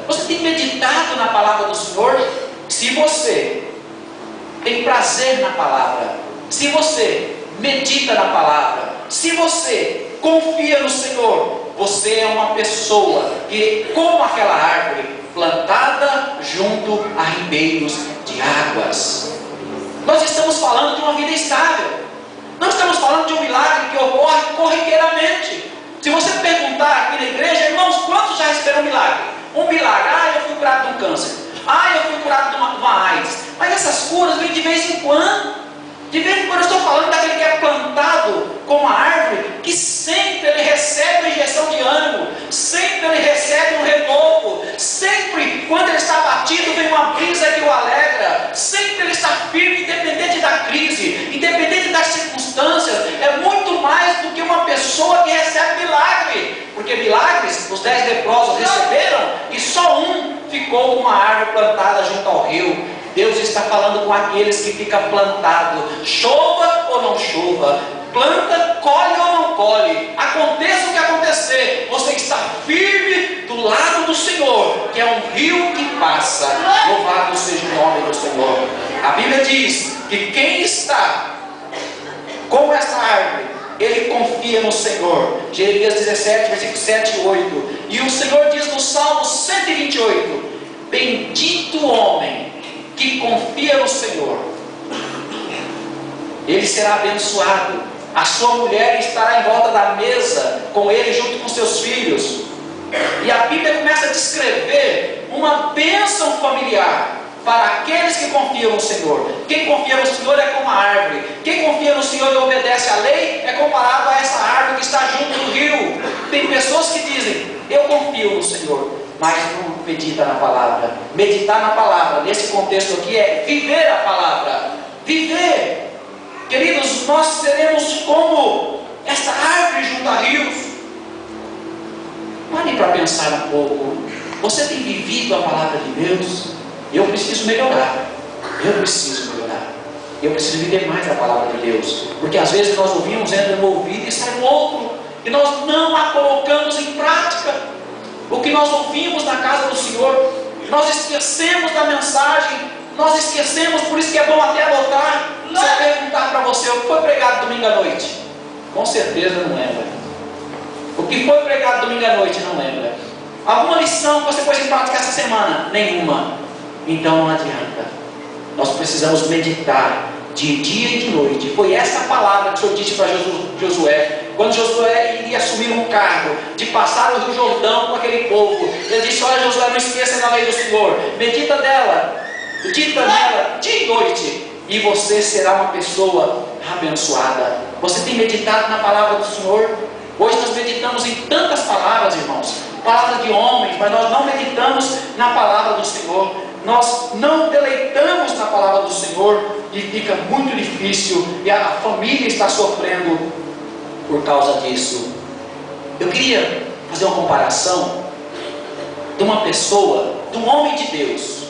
Você tem meditado na palavra do Senhor? Se você tem prazer na palavra, se você medita na palavra, se você confia no Senhor, você é uma pessoa que, como aquela árvore plantada junto a ribeiros de águas. Nós estamos falando de uma vida estável. Não estamos falando de um milagre que ocorre corriqueiramente. Se você perguntar aqui na igreja, irmãos, quantos já receberam um milagre? Um milagre, eu fui curado de um câncer, eu fui curado de uma AIDS. Mas essas curas vêm de vez em quando. De vez em quando eu estou falando daquele que é plantado como uma árvore, que sempre ele recebe uma injeção de ânimo, sempre ele recebe um renovo, sempre quando ele está abatido vem uma brisa que o alegra, sempre ele está firme, independente da crise, independente das circunstâncias. É muito mais do que uma pessoa que recebe milagre, porque milagres os 10 leprosos receberam e só um ficou com uma árvore plantada junto ao rio. Deus está falando com aqueles que ficam plantados, chova ou não chova, planta, colhe ou não colhe, aconteça o que acontecer, você está firme do lado do Senhor, que é um rio que passa. Louvado seja o nome do Senhor. A Bíblia diz que quem está como essa árvore, ele confia no Senhor. Jeremias 17, versículo 7 e 8. E o Senhor diz no Salmo 128: bendito o homem que confia no Senhor, ele será abençoado. A sua mulher estará em volta da mesa com ele, junto com seus filhos. E a Bíblia começa a descrever uma bênção familiar para aqueles que confiam no Senhor. Quem confia no Senhor é como a árvore. Quem confia no Senhor e obedece à lei é comparado a essa árvore que está junto do rio. Tem pessoas que dizem: eu confio no Senhor, mas não medita na palavra. Meditar na palavra, nesse contexto aqui, é viver a palavra. Viver. Queridos, nós seremos como essa árvore junto a rios. Pare para pensar um pouco. Você tem vivido a palavra de Deus? Eu preciso melhorar. Eu preciso viver mais a palavra de Deus. Porque às vezes nós ouvimos, entra no ouvido e sai no outro, e nós não a colocamos em prática. O que nós ouvimos na casa do Senhor, nós esquecemos da mensagem, nós esquecemos. Por isso que é bom até anotar. Se eu perguntar para você o que foi pregado domingo à noite, com certeza não lembra. O que foi pregado domingo à noite, não lembra. Alguma lição que você pôs em prática essa semana? Nenhuma. Então não adianta. Nós precisamos meditar de dia e de noite. Foi essa a palavra que o Senhor disse para Josué, quando Josué iria assumir um cargo de passar o Rio Jordão com aquele povo. Ele disse: olha, Josué, não esqueça da lei do Senhor, medita nela dia e noite, e você será uma pessoa abençoada. Você tem meditado na palavra do Senhor? Hoje nós meditamos em tantas palavras, irmãos, palavras de homens, mas nós não meditamos na palavra do Senhor. Nós não deleitamos na palavra do Senhor e fica muito difícil, e a família está sofrendo por causa disso. Eu queria fazer uma comparação de uma pessoa, de um homem de Deus,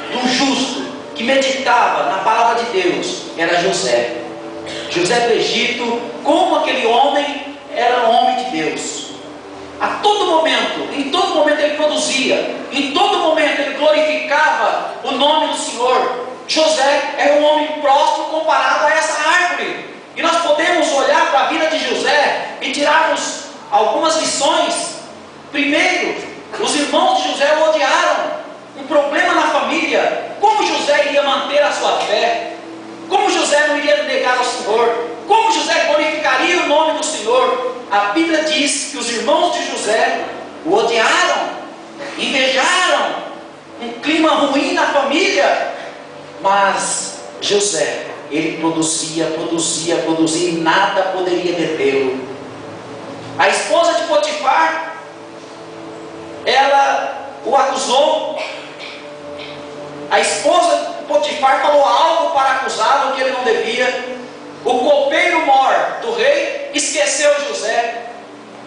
de um justo que meditava na palavra de Deus. Era José. José do Egito. Como aquele homem era um homem de Deus. A todo momento, em todo momento ele produzia, em todo momento ele glorificava o nome do Senhor. José era um homem próspero comparado a essa árvore. E nós podemos olhar para a vida de José e tirarmos algumas lições. Primeiro, os irmãos de José o odiaram. Um problema na família. Como José iria manter a sua fé? Como José não iria negar ao Senhor? Como José glorificaria o nome do Senhor? A Bíblia diz que os irmãos de José o odiaram, invejaram, um clima ruim na família. Mas José, ele produzia e nada poderia detê-lo. A esposa de Potifar, ela o acusou. A esposa de Potifar falou algo para acusá-lo que ele não devia. O copeiro-mor do rei esqueceu José.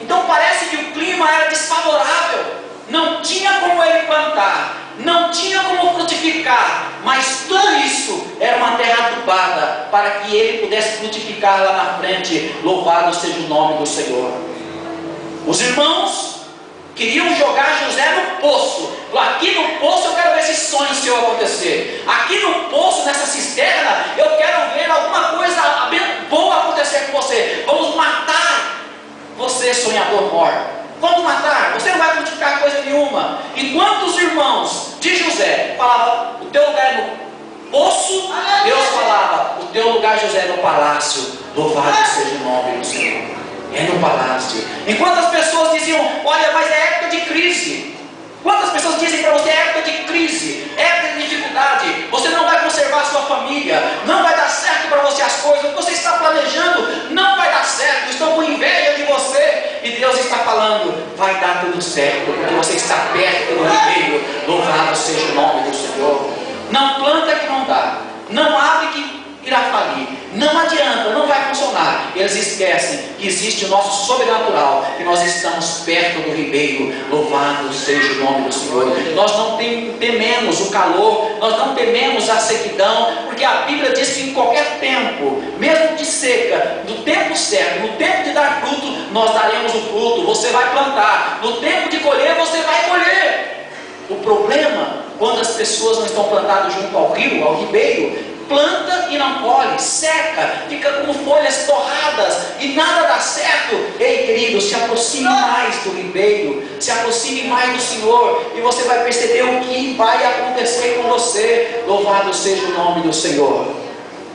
Então parece que o clima era desfavorável. Não tinha como ele plantar, não tinha como frutificar, mas tudo isso era uma terra adubada para que ele pudesse frutificar lá na frente. Louvado seja o nome do Senhor. Os irmãos Queriam jogar José no poço. Aqui no poço eu quero ver esse sonho seu acontecer. Aqui no poço, nessa cisterna, eu quero ver alguma coisa boa acontecer com você. Vamos matar você, sonhador mor. Vamos matar. Você não vai frutificar coisa nenhuma. Enquanto os irmãos de José falavam, o teu lugar é no poço, Deus falava, o teu lugar, José, é no palácio. Louvado seja o nome do Senhor. É no palácio. Enquanto as pessoas diziam, olha, mas é época de crise. Quantas pessoas dizem para você, é época de crise, é época de dificuldade, você não vai conservar a sua família, não vai dar certo para você as coisas, o que você está planejando não vai dar certo, estão com inveja de você, e Deus está falando, vai dar tudo certo, porque você está perto do ribeiro, louvado seja o nome do Senhor. Não planta que não dá, não abre que irá falir, não adianta, não vai funcionar. Eles esquecem que existe o nosso sobrenatural, que nós estamos perto do ribeiro, louvado seja o nome do Senhor. Nós não tememos o calor, nós não tememos a sequidão, porque a Bíblia diz que em qualquer tempo, mesmo de seca, no tempo certo, no tempo de dar fruto, nós daremos o fruto. Você vai plantar, no tempo de colher, você vai colher. O problema, quando as pessoas não estão plantadas junto ao rio, ao ribeiro, planta e não colhe, seca, fica com folhas torradas e nada dá certo. Ei, querido, se aproxime mais do ribeiro, se aproxime mais do Senhor, e você vai perceber o que vai acontecer com você. Louvado seja o nome do Senhor.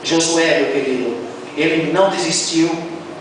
Josué, meu querido, ele não desistiu,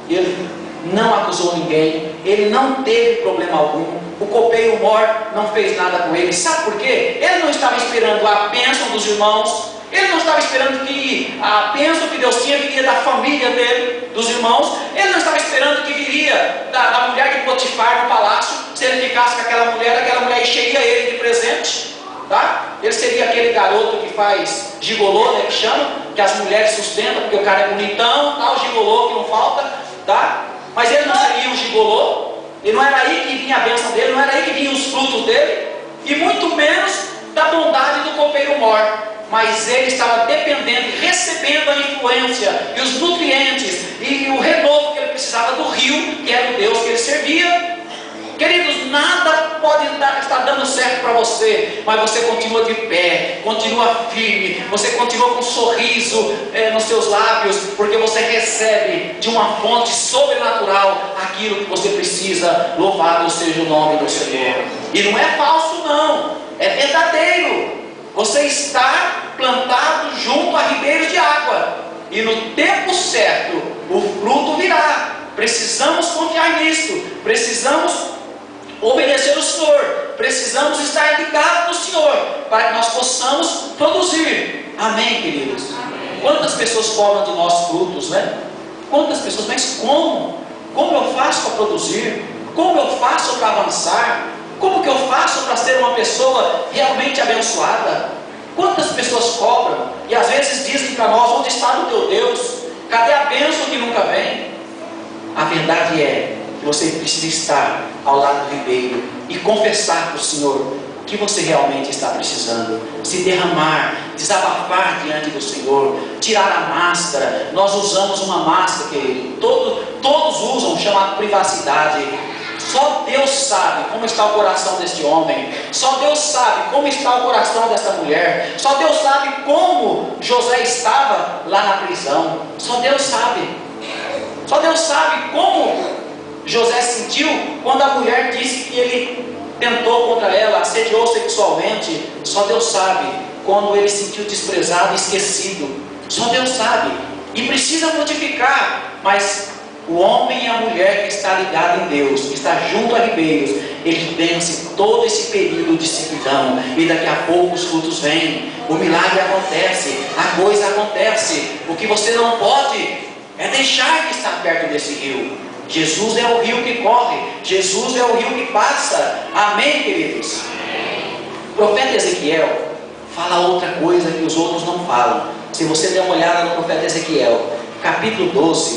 ele não acusou ninguém, ele não teve problema algum. O copeiro mor não fez nada com ele. Sabe por quê? Ele não estava esperando a bênção dos irmãos, ele não estava esperando que a bênção que Deus tinha viria da família dele, dos irmãos. Ele não estava esperando que viria da mulher de Potifar no palácio. Se ele ficasse com aquela mulher encheria ele de presente, tá? Ele seria aquele garoto que faz gigolô, né, que chama, que as mulheres sustentam, porque o cara é bonitão, tá? O gigolô que não falta, tá? Mas ele não seria um gigolô, e não era aí que vinha a bênção dele, não era aí que vinham os frutos dele, e muito menos da bondade do copeiro mor. Mas ele estava dependendo e recebendo a influência e os nutrientes e o renovo que ele precisava do rio, que era o Deus que ele servia. Queridos, nada pode estar dando certo para você, mas você continua de pé, continua firme, você continua com um sorriso nos seus lábios, porque você recebe de uma fonte sobrenatural aquilo que você precisa. Louvado seja o nome do Senhor. E não é falso não, é verdadeiro. Você está plantado junto a ribeiros de água, e no tempo certo o fruto virá. Precisamos confiar nisso, precisamos obedecer o Senhor, precisamos estar ligados no Senhor, para que nós possamos produzir. Amém, queridos? Amém. Quantas pessoas cobram de nós frutos, né? Quantas pessoas, mas como? Como eu faço para produzir? Como eu faço para avançar? Como que eu faço para ser uma pessoa realmente abençoada? Quantas pessoas cobram e às vezes dizem para nós, onde está o teu Deus? Cadê a bênção que nunca vem? A verdade é que você precisa estar ao lado do ribeiro e confessar para o Senhor o que você realmente está precisando, se derramar, desabafar diante do Senhor, tirar a máscara. Nós usamos uma máscara, querido, todos usam, chamado privacidade. Só Deus sabe como está o coração deste homem, só Deus sabe como está o coração desta mulher, só Deus sabe como José estava lá na prisão, só Deus sabe. Só Deus sabe como José sentiu quando a mulher disse que ele tentou contra ela, assediou sexualmente. Só Deus sabe quando ele se sentiu desprezado e esquecido. Só Deus sabe. E precisa modificar, mas o homem e a mulher que está ligado em Deus, que está junto a ribeiros, ele vence todo esse período de sequidão, e daqui a pouco os frutos vêm, o milagre acontece, a coisa acontece. O que você não pode é deixar de estar perto desse rio. Jesus é o rio que corre, Jesus é o rio que passa. Amém, queridos? O profeta Ezequiel fala outra coisa que os outros não falam. Se você der uma olhada no profeta Ezequiel, capítulo 12,